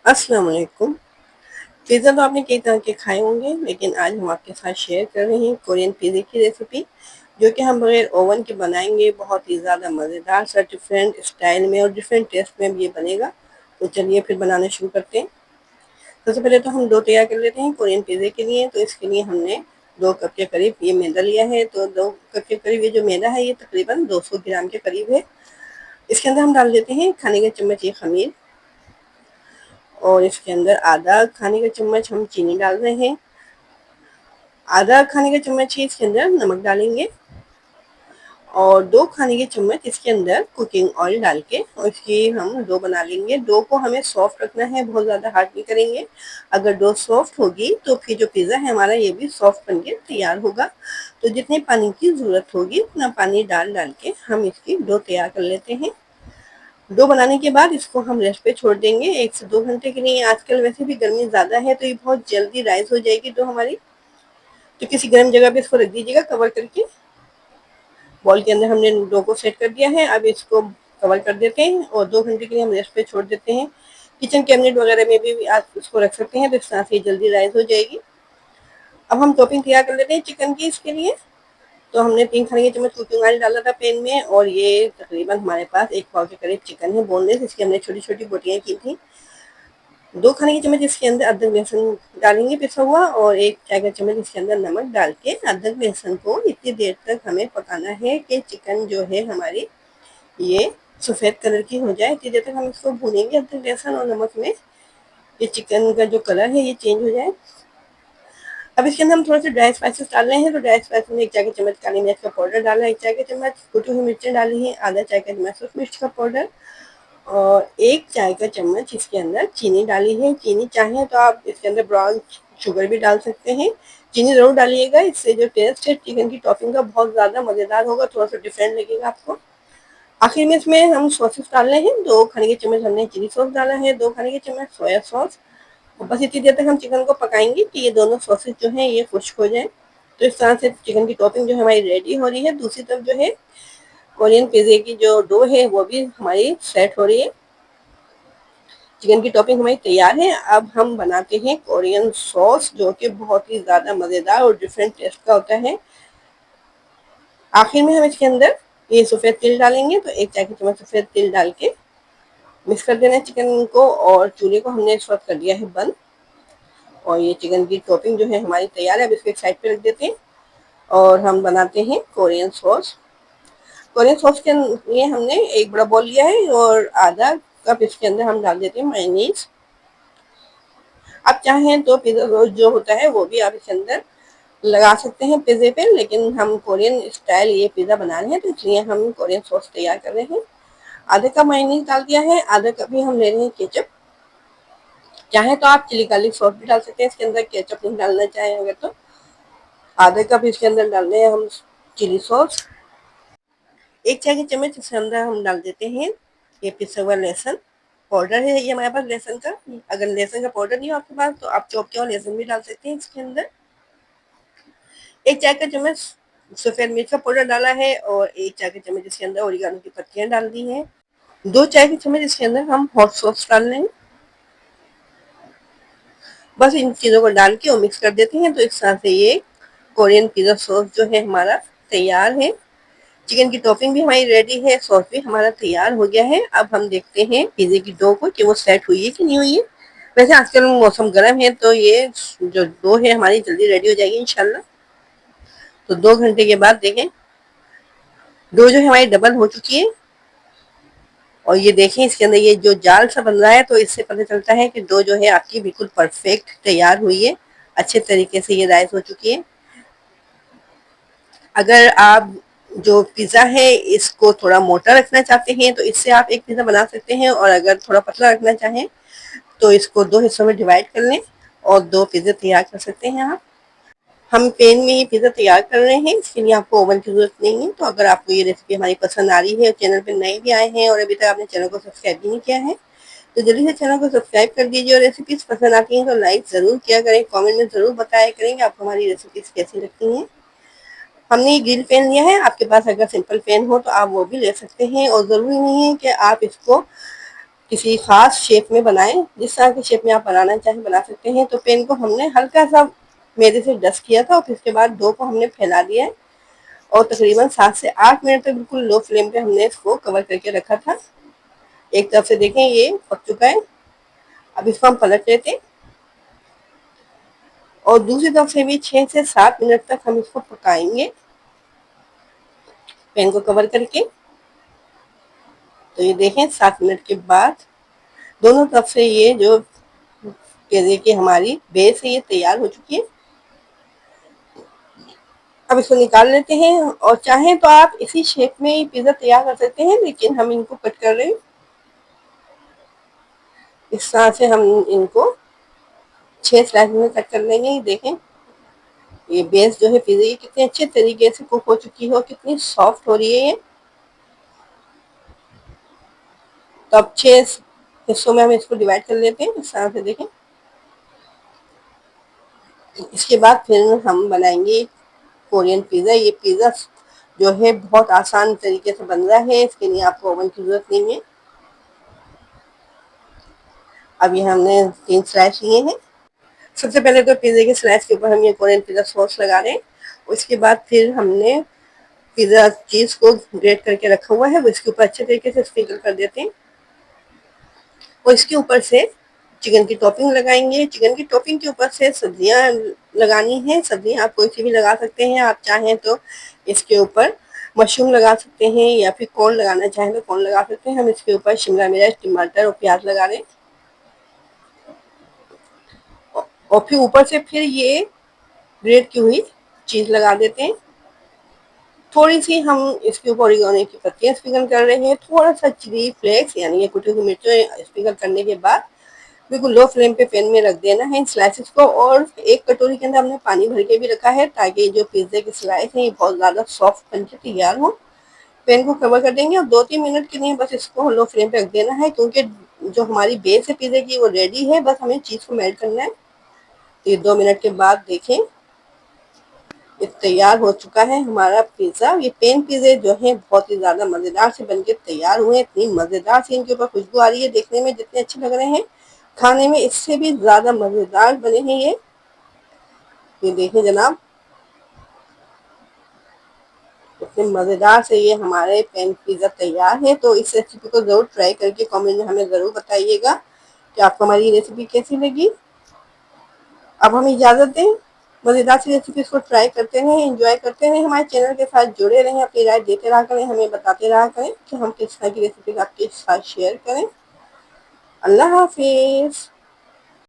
अस्सलाम वालेकुम। पिज़्ज़ा तो आपने कई तरह के खाए होंगे, लेकिन आज हम आपके साथ शेयर कर रहे हैं कोरियन पिज़्ज़े की रेसिपी, जो कि हम बगैर ओवन के बनाएंगे। बहुत ही ज़्यादा मज़ेदार सा डिफरेंट स्टाइल में और डिफरेंट टेस्ट में ये बनेगा। तो चलिए फिर बनाना शुरू करते हैं। सबसे पहले तो हम डो तैयार कर लेते हैं कोरियन पिज़्ज़े के लिए। तो इसके लिए हमने 2 कप के करीब ये मैदा लिया है। तो 2 कप के करीब ये जो मैदा है, ये तकरीबन 200 ग्राम के करीब है। इसके अंदर हम डाल देते हैं खाने का चम्मच ये खमीर, और इसके अंदर आधा खाने का चम्मच हम चीनी डाल रहे हैं। आधा खाने का चम्मच ही इसके अंदर नमक डालेंगे, और 2 खाने के चम्मच इसके अंदर कुकिंग ऑयल डाल के और इसकी हम डो बना लेंगे। डो को हमें सॉफ्ट रखना है, बहुत ज़्यादा हार्ड नहीं करेंगे। अगर डो सॉफ्ट होगी तो फिर जो पिज़्ज़ा है हमारा, ये भी सॉफ्ट बन के तैयार होगा। तो जितने पानी की ज़रूरत होगी उतना पानी डाल डाल के हम इसकी डो तैयार कर लेते हैं। डो बनाने के बाद इसको हम रेस्ट पे छोड़ देंगे 1 से 2 घंटे के लिए। आजकल वैसे भी गर्मी ज़्यादा है, तो ये बहुत जल्दी राइस हो जाएगी डो हमारी। तो किसी गर्म जगह पे इसको रख दीजिएगा कवर करके। बॉल के अंदर हमने डो को सेट कर दिया है। अब इसको कवर कर देते हैं और 2 घंटे के लिए हम रेस्ट पे छोड़ देते हैं। किचन कैबिनेट वगैरह में भी आप इसको रख सकते हैं, तो इस तरह से जल्दी राइस हो जाएगी। अब हम टॉपिंग तैयार कर लेते हैं चिकन की। इसके लिए तो हमने 3 खाने के चम्मच कुकिंग ऑयल डाला था पैन में, और ये तकरीबन हमारे पास 1 पाव के करीब चिकन है बोनलेस। इसकी हमने छोटी छोटी बोटियां की थी। 2 खाने के चम्मच इसके अंदर अदरक लहसुन डालेंगे पिसा हुआ, और 1 चाय का चम्मच इसके अंदर नमक डाल के अदरक लहसुन को इतनी देर तक हमें पकाना है कि चिकन जो है हमारी ये सफ़ेद कलर की हो जाए। इतनी देर तक हम इसको भूनेंगे अदरक लहसुन और नमक में। ये चिकन का जो कलर है ये चेंज हो जाए। अब इसके अंदर हम थोड़े से ड्राई स्पाइसेस डाल रहे हैं। तो ड्राई स्पाइसेस में 1 चाय का चम्मच काली मिर्च का पाउडर डाला है, 1 चाय का चम्मच कुटी हुई मिर्चें डाली हैं, आधा चाय का चम्मच सूख मिर्च का पाउडर, और 1 चाय का चम्मच इसके अंदर चीनी डाली है। चीनी चाहें तो आप इसके अंदर ब्राउन शुगर भी डाल सकते हैं। चीनी ज़रूर डालिएगा, इससे जो टेस्ट है चिकन की टॉपिंग का बहुत ज़्यादा मज़ेदार होगा, थोड़ा सा डिफरेंट लगेगा आपको। आखिर में इसमें हम सॉसेस डाल रहे हैं। 2 खाने के चम्मच हमने चिली सॉस डाला है, 2 खाने के चम्मच सोया सॉस। और बस इतनी देर तक हम चिकन को पकाएंगे कि ये दोनों सॉसेस जो हैं ये खुश्क हो जाए। तो इस तरह से चिकन की टॉपिंग जो है हमारी रेडी हो रही है। दूसरी तरफ जो है कोरियन पिज़्ज़े की जो डो है वो भी हमारी सेट हो रही है। चिकन की टॉपिंग हमारी तैयार है। अब हम बनाते हैं कोरियन सॉस, जो कि बहुत ही ज़्यादा मज़ेदार और डिफरेंट टेस्ट का होता है। आखिर में हम इसके अंदर ये सफ़ेद तिल डालेंगे। तो 1 चाय का चम्मच सफ़ेद तिल डाल के मिक्स कर देना है चिकन को, और चूल्हे को हमने इस वक्त कर दिया है बंद। और ये चिकन की टॉपिंग जो है हमारी तैयार है। अब इसको एक साइड पे रख देते हैं और हम बनाते हैं कोरियन सॉस। कोरियन सॉस के लिए हमने एक बड़ा बॉल लिया है, और आधा कप इसके अंदर हम डाल देते हैं मेयोनीज। आप चाहें तो पिज़्ज़ा सॉस जो होता है वो भी आप इसके अंदर लगा सकते हैं पिज़्ज़े पे, लेकिन हम कोरियन स्टाइल ये पिज़्ज़ा बना रहे हैं, तो इसलिए हम कोरियन सॉस तैयार कर रहे हैं। आधे कप मेयोनीज डाल दिया है, आधा कप ही हम ले रहे हैं केचप। चाहे तो आप चिली गार्लिक सॉस भी डाल सकते हैं इसके अंदर, केचप नहीं डालना चाहें अगर तो। आधे कप इसके अंदर डाल रहे हैं हम चिली सॉस। 1 चाय के चम्मच इसके अंदर हम डाल देते हैं ये पिसा हुआ लहसुन पाउडर है। ये हमारे पास लहसुन का, अगर लहसुन का पाउडर नहीं हो आपके पास तो आप चॉप किया हुआ लहसुन भी डाल सकते हैं इसके अंदर। 1 चाय का चम्मच सफ़ेद मिर्च का पाउडर डाला है, और 1 चाय का चम्मच इसके अंदर ओरिगानो की पत्तियां डाल दी हैं। 2 चाय के चम्मच इसके अंदर हम हॉट सॉस डाल रहे हैं। बस इन चीज़ों को डाल के और मिक्स कर देते हैं। तो इस तरह से ये कोरियन पिज़्ज़ा सॉस जो है हमारा तैयार है। चिकन की टॉपिंग भी हमारी रेडी है, सॉस भी हमारा तैयार हो गया है। अब हम देखते हैं पिज़्ज़े की डो को कि वो सेट हुई है कि नहीं हुई है। वैसे आजकल मौसम गर्म है, तो ये जो डो है हमारी जल्दी रेडी हो जाएगी इंशाल्लाह। तो 2 घंटे के बाद देखें डो जो है हमारी डबल हो चुकी है, और ये देखें इसके अंदर ये जो जाल सा बन रहा है, तो इससे पता चलता है कि डो जो है आपकी बिल्कुल परफेक्ट तैयार हुई है, अच्छे तरीके से ये राइस हो चुकी है। अगर आप जो पिज़्ज़ा है इसको थोड़ा मोटा रखना चाहते हैं तो इससे आप एक पिज़्ज़ा बना सकते हैं, और अगर थोड़ा पतला रखना चाहें तो इसको 2 हिस्सों में डिवाइड कर लें और 2 पिज़्ज़े तैयार कर सकते हैं आप। हम पैन में ये पिज़्ज़ा तैयार कर रहे हैं, इसके लिए आपको ओवन की ज़रूरत नहीं है। तो अगर आपको ये रेसिपी हमारी पसंद आ रही है और चैनल पर नए भी आए हैं और अभी तक आपने चैनल को सब्सक्राइब भी नहीं किया है, तो जल्दी से चैनल को सब्सक्राइब कर दीजिए। और रेसिपीज़ पसंद आती हैं तो लाइक ज़रूर किया करें, कमेंट में ज़रूर बताया करें कि आपको हमारी रेसिपीज़ कैसी लगती हैं। हमने ये ग्रिल पैन लिया है, आपके पास अगर सिंपल पैन हो तो आप वो भी ले सकते हैं, और ज़रूरी नहीं है कि आप इसको किसी खास शेप में बनाएं, जिस तरह की शेप में आप बनाना चाहें बना सकते हैं। तो पेन को हमने हल्का सा मैदे से डस्ट किया था और फिर उसके बाद डो को हमने फैला दिया है और तकरीबन 7 से 8 मिनट तक बिल्कुल लो फ्लेम पे हमने इसको कवर करके रखा था। एक तरफ से देखें ये पक चुका है। अब इसको हम पलट लेते हैं और दूसरी तरफ से भी 6 से 7 मिनट तक हम इसको पकाएंगे पैन को कवर करके। तो ये देखें 7 मिनट के बाद दोनों तरफ से ये जो पिज़्ज़े की हमारी बेस है ये तैयार हो चुकी है। अब इसको निकाल लेते हैं और चाहें तो आप इसी शेप में ही पिज़्ज़ा तैयार कर सकते हैं, लेकिन हम इनको कट कर रहे हैं इस तरह से। हम इनको 6 स्लाइस में कट कर लेंगे। ये देखें ये बेस जो है पिज़्ज़ा की कितने अच्छे तरीके से कुक हो चुकी है और कितनी सॉफ्ट हो रही है ये। तो अब 6 हिस्सों में हम इसको डिवाइड कर लेते हैं इस तरह से देखें। इसके बाद फिर हम बनाएंगे कोरियन पिज़्ज़ा। ये पिज़्ज़ा जो है बहुत आसान तरीके से बन रहा है, इसके लिए आपको ओवन की ज़रूरत नहीं है। अब ये हमने 3 स्लाइस लिए हैं। सबसे पहले तो पिज़्ज़े के स्लाइस के ऊपर हम ये कोरियन पिज़्ज़ा सॉस लगा रहे हैं। उसके बाद फिर हमने पिज़्ज़ा चीज़ को ग्रेट करके रखा हुआ है वो इसके ऊपर अच्छे तरीके से स्प्रिंकल कर देते हैं और इसके ऊपर से चिकन की टॉपिंग लगाएंगे। चिकन की टॉपिंग के ऊपर से सब्जियां लगानी है। सब्जियां आप कोई सी भी लगा सकते हैं। आप चाहें तो इसके ऊपर मशरूम लगा सकते हैं या फिर कॉर्न लगाना चाहें तो कॉर्न लगा सकते हैं। हम इसके ऊपर शिमला मिर्च, टमाटर और प्याज लगा रहे हैं और फिर ऊपर से फिर ये ग्रेट की हुई चीज़ लगा देते हैं। थोड़ी सी हम इसके ऊपर ओरिगानो की पत्तियां स्प्रिंकल कर रहे हैं। थोड़ा सा चिली फ्लेक्स यानी ये कुटी हुई मिर्चें स्प्रिंकल करने के बाद बिल्कुल लो फ्लेम पे पैन में रख देना है इन स्लाइसेस को। और एक कटोरी के अंदर हमने पानी भर के भी रखा है ताकि जो पिज्जे के स्लाइस हैं ये बहुत ज़्यादा सॉफ्ट बन के तैयार हो। पैन को कवर कर देंगे और 2-3 मिनट के लिए बस इसको लो फ्लेम पे रख देना है, क्योंकि जो हमारी बेस है पिज्जे की वो रेडी है। बस हमें चीज़ को मेल्ट करना है। तो ये 2 मिनट के बाद देखें ये तैयार हो चुका है हमारा पिज़्ज़ा। ये पेन पिज़्ज़े जो हैं बहुत ही ज़्यादा मज़ेदार से बनके तैयार हुए हैं। इतनी मज़ेदार से इनके ऊपर खुशबू आ रही है, देखने में जितने अच्छे लग रहे हैं खाने में इससे भी ज़्यादा मज़ेदार बने हैं ये देखें जनाब इतने मज़ेदार से ये हमारे पैन पिज़्ज़ा तैयार है। तो इस रेसिपी को ज़रूर ट्राई करके कमेंट में हमें ज़रूर बताइएगा कि आपको हमारी रेसिपी कैसी लगी। अब हम इजाज़त दें। मज़ेदार सी रेसिपीज़ को ट्राई करते रहें, एंजॉय करते रहें, हमारे चैनल के साथ जुड़े रहें, अपनी राय देते रहा करें, हमें बताते रहा करें कि हम किस तरह की रेसिपीज़ आपके साथ शेयर करें। अल्लाह हाफिज़।